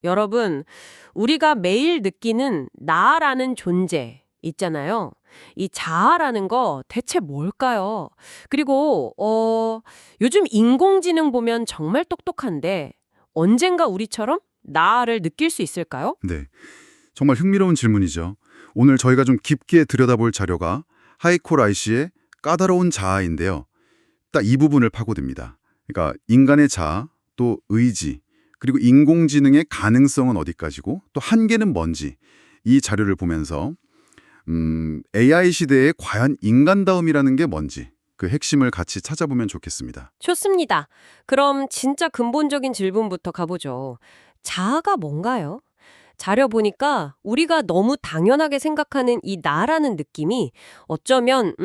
여러분, 우리가 매일 느끼는 나라는 존재 있잖아요. 이 자아라는 거 대체 뭘까요? 그리고 요즘 인공지능 보면 정말 똑똑한데 언젠가 우리처럼 나를 느낄 수 있을까요? 네, 정말 흥미로운 질문이죠. 오늘 저희가 좀 깊게 들여다볼 자료가 하이코 라이시의 까다로운 자아인데요. 딱 이 부분을 파고듭니다. 그러니까 인간의 자아, 또 의지, 그리고 인공지능의 가능성은 어디까지고 또 한계는 뭔지 이 자료를 보면서 AI 시대에 과연 인간다움이라는 게 뭔지 그 핵심을 같이 찾아보면 좋겠습니다. 좋습니다. 그럼 진짜 근본적인 질문부터 가보죠. 자아가 뭔가요? 자료 보니까 우리가 너무 당연하게 생각하는 이 나라는 느낌이 어쩌면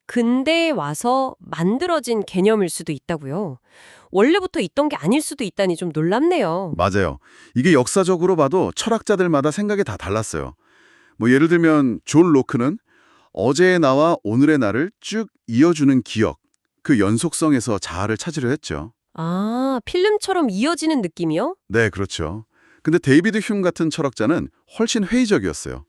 근대에 와서 만들어진 개념일 수도 있다고요. 원래부터 있던 게 아닐 수도 있다니 좀 놀랍네요. 맞아요. 이게 역사적으로 봐도 철학자들마다 생각이 다 달랐어요. 뭐 예를 들면 존 로크는 어제의 나와 오늘의 나를 쭉 이어주는 기억, 그 연속성에서 자아를 찾으려 했죠. 아, 필름처럼 이어지는 느낌이요? 네, 그렇죠. 근데 데이비드 흉 같은 철학자는 훨씬 회의적이었어요.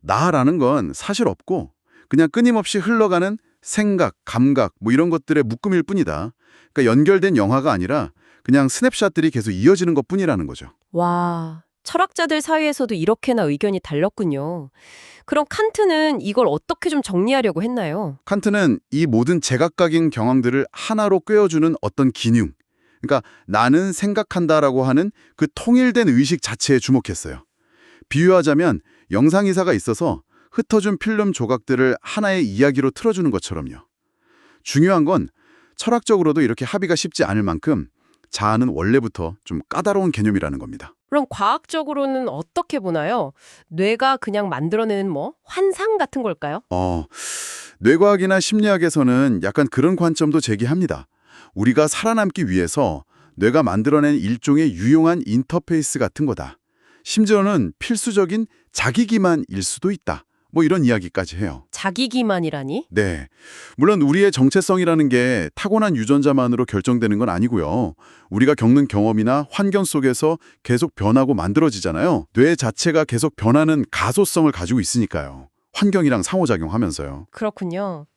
나라는 건 사실 없고 그냥 끊임없이 흘러가는 생각, 감각 뭐 이런 것들의 묶음일 뿐이다. 그러니까 연결된 영화가 아니라 그냥 스냅샷들이 계속 이어지는 것뿐이라는 거죠. 와, 철학자들 사이에서도 이렇게나 의견이 달렸군요. 그럼 칸트는 이걸 어떻게 좀 정리하려고 했나요? 칸트는 이 모든 제각각인 경험들을 하나로 꿰어주는 어떤 기능, 그러니까 나는 생각한다라고 하는 그 통일된 의식 자체에 주목했어요. 비유하자면 영상이사가 있어서 흩어진 필름 조각들을 하나의 이야기로 틀어주는 것처럼요. 중요한 건 철학적으로도 이렇게 합의가 쉽지 않을 만큼 자아는 원래부터 좀 까다로운 개념이라는 겁니다. 그럼 과학적으로는 어떻게 보나요? 뇌가 그냥 만들어내는 환상 같은 걸까요? 뇌과학이나 심리학에서는 약간 그런 관점도 제기합니다. 우리가 살아남기 위해서 뇌가 만들어낸 일종의 유용한 인터페이스 같은 거다. 심지어는 필수적인 자기 기만일 수도 있다. 뭐 이런 이야기까지 해요. 자기 기만이라니? 네. 물론 우리의 정체성이라는 게 타고난 유전자만으로 결정되는 건 아니고요. 우리가 겪는 경험이나 환경 속에서 계속 변하고 만들어지잖아요. 뇌 자체가 계속 변하는 가소성을 가지고 있으니까요. 환경이랑 상호작용하면서요. 그렇군요.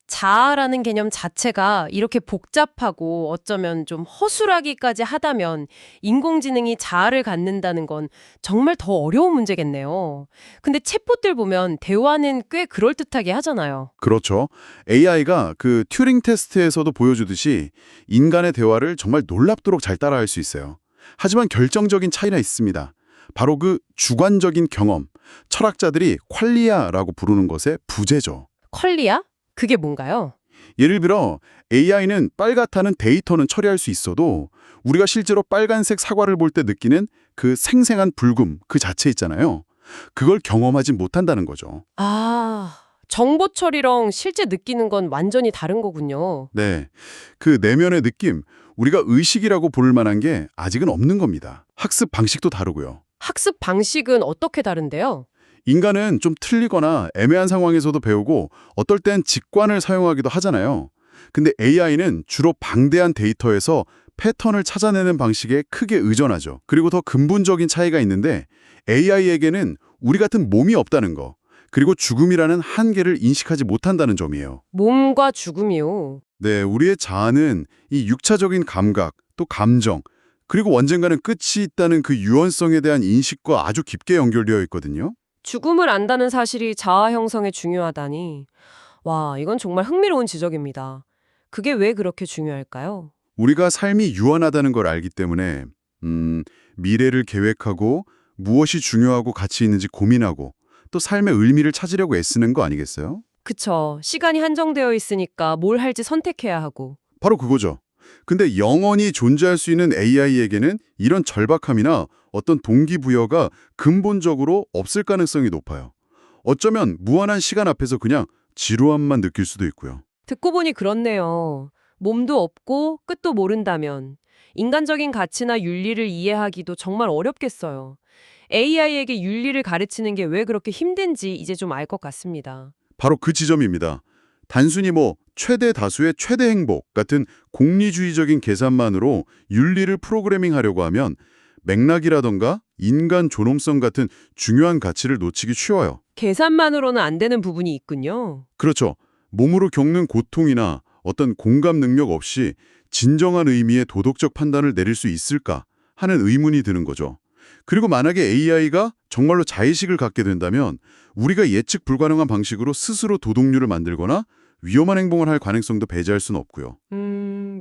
자아라는 개념 자체가 이렇게 복잡하고 어쩌면 좀 허술하기까지 하다면 인공지능이 자아를 갖는다는 건 정말 더 어려운 문제겠네요. 근데 챗봇들 보면 대화는 꽤 그럴듯하게 하잖아요. 그렇죠. AI가 그 튜링 테스트에서도 보여주듯이 인간의 대화를 정말 놀랍도록 잘 따라할 수 있어요. 하지만 결정적인 차이가 있습니다. 바로 그 주관적인 경험, 철학자들이 퀄리아라고 부르는 것의 부재죠. 컬리야? 그게 뭔가요? 예를 들어 AI는 빨갛다는 데이터는 처리할 수 있어도 우리가 실제로 빨간색 사과를 볼 때 느끼는 그 생생한 붉음 그 자체 있잖아요. 그걸 경험하지 못한다는 거죠. 아, 정보 처리랑 실제 느끼는 건 완전히 다른 거군요. 네, 그 내면의 느낌, 우리가 의식이라고 부를 만한 게 아직은 없는 겁니다. 학습 방식도 다르고요. 학습 방식은 어떻게 다른데요? 인간은 좀 틀리거나 애매한 상황에서도 배우고 어떨 땐 직관을 사용하기도 하잖아요. 근데 AI는 주로 방대한 데이터에서 패턴을 찾아내는 방식에 크게 의존하죠. 그리고 더 근본적인 차이가 있는데 AI에게는 우리 같은 몸이 없다는 거, 그리고 죽음이라는 한계를 인식하지 못한다는 점이에요. 몸과 죽음이요. 네, 우리의 자아는 이 육체적인 감각, 또 감정, 그리고 언젠가는 끝이 있다는 그 유언성에 대한 인식과 아주 깊게 연결되어 있거든요. 죽음을 안다는 사실이 자아 형성에 중요하다니. 와, 이건 정말 흥미로운 지적입니다. 그게 왜 그렇게 중요할까요? 우리가 삶이 유한하다는 걸 알기 때문에 미래를 계획하고 무엇이 중요하고 가치 있는지 고민하고 또 삶의 의미를 찾으려고 애쓰는 거 아니겠어요? 그쵸. 시간이 한정되어 있으니까 뭘 할지 선택해야 하고. 바로 그거죠. 근데 영원히 존재할 수 있는 AI에게는 이런 절박함이나 어떤 동기부여가 근본적으로 없을 가능성이 높아요. 어쩌면 무한한 시간 앞에서 그냥 지루함만 느낄 수도 있고요. 듣고 보니 그렇네요. 몸도 없고 끝도 모른다면 인간적인 가치나 윤리를 이해하기도 정말 어렵겠어요. AI에게 윤리를 가르치는 게 왜 그렇게 힘든지 이제 좀 알 것 같습니다. 바로 그 지점입니다. 단순히 뭐 최대 다수의 최대 행복 같은 공리주의적인 계산만으로 윤리를 프로그래밍하려고 하면 맥락이라던가 인간 존엄성 같은 중요한 가치를 놓치기 쉬워요. 계산만으로는 안 되는 부분이 있군요. 그렇죠. 몸으로 겪는 고통이나 어떤 공감 능력 없이 진정한 의미의 도덕적 판단을 내릴 수 있을까 하는 의문이 드는 거죠. 그리고 만약에 AI가 정말로 자의식을 갖게 된다면 우리가 예측 불가능한 방식으로 스스로 도덕률을 만들거나 위험한 행동을 할 가능성도 배제할 수는 없고요.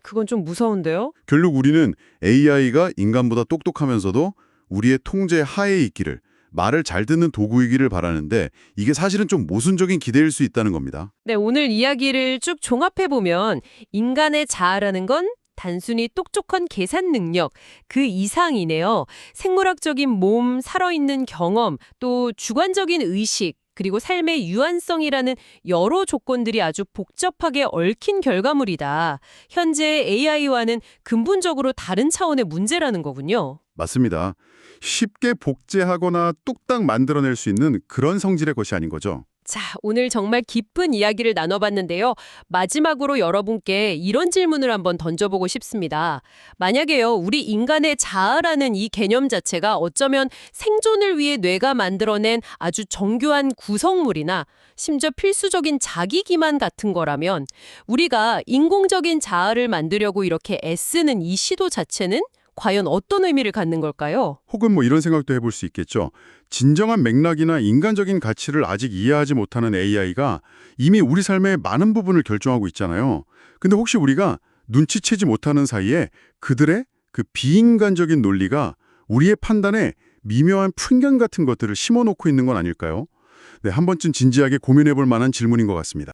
그건 좀 무서운데요? 결국 우리는 AI가 인간보다 똑똑하면서도 우리의 통제 하에 있기를, 말을 잘 듣는 도구이기를 바라는데 이게 사실은 좀 모순적인 기대일 수 있다는 겁니다. 네, 오늘 이야기를 쭉 종합해보면 인간의 자아라는 건 단순히 똑똑한 계산 능력, 그 이상이네요. 생물학적인 몸, 살아있는 경험, 또 주관적인 의식, 그리고 삶의 유한성이라는 여러 조건들이 아주 복잡하게 얽힌 결과물이다. 현재의 AI와는 근본적으로 다른 차원의 문제라는 거군요. 맞습니다. 쉽게 복제하거나 뚝딱 만들어낼 수 있는 그런 성질의 것이 아닌 거죠. 자, 오늘 정말 깊은 이야기를 나눠봤는데요. 마지막으로 여러분께 이런 질문을 한번 던져보고 싶습니다. 만약에요, 우리 인간의 자아라는 이 개념 자체가 어쩌면 생존을 위해 뇌가 만들어낸 아주 정교한 구성물이나 심지어 필수적인 자기 기만 같은 거라면 우리가 인공적인 자아를 만들려고 이렇게 애쓰는 이 시도 자체는 과연 어떤 의미를 갖는 걸까요? 혹은 뭐 이런 생각도 해볼 수 있겠죠. 진정한 맥락이나 인간적인 가치를 아직 이해하지 못하는 AI가 이미 우리 삶의 많은 부분을 결정하고 있잖아요. 근데 혹시 우리가 눈치채지 못하는 사이에 그들의 그 비인간적인 논리가 우리의 판단에 미묘한 편견 같은 것들을 심어놓고 있는 건 아닐까요? 네, 한 번쯤 진지하게 고민해볼 만한 질문인 것 같습니다.